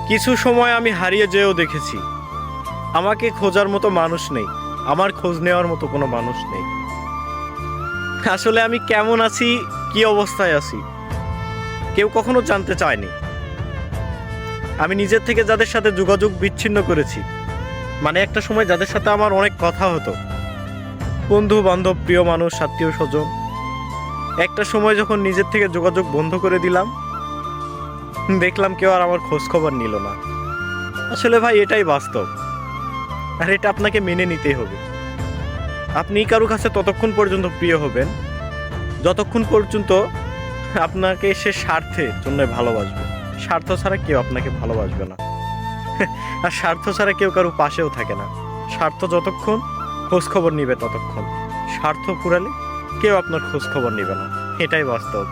কিছু সময় আমি হারিয়ে যেও দেখেছি। আমাকে খোঁজার মতো মানুষ নেই, আমার খোঁজ নেওয়ার মতো কোনো মানুষ নেই। আসলে আমি কেমন আছি, কি অবস্থায় আছি, কেউ কখনো জানতে চায়নি। আমি নিজের থেকে যাদের সাথে যোগাযোগ বিচ্ছিন্ন করেছি, মানে একটা সময় যাদের সাথে আমার অনেক কথা হতো, বন্ধু বান্ধব, প্রিয় মানুষ, আত্মীয় স্বজন, একটা সময় যখন নিজের থেকে যোগাযোগ বন্ধ করে দিলাম, দেখলাম কেউ আর আমার খোঁজ খবর নিল না। আসলে ভাই এটাই বাস্তব, আর এটা আপনাকে মেনে নিতেই হবে। আপনি কারো কাছে ততক্ষণ পর্যন্ত প্রিয় হবেন যতক্ষণ পর্যন্ত আপনাকে সে স্বার্থের জন্য ভালোবাসবে। স্বার্থ ছাড়া কেউ আপনাকে ভালোবাসবে না, আর স্বার্থ ছাড়া কেউ কারো পাশেও থাকে না। স্বার্থ যতক্ষণ, খোঁজ খবর নিবে ততক্ষণ। স্বার্থ ফুরালে কেউ আপনার খোঁজ খবর নিবে না, এটাই বাস্তব।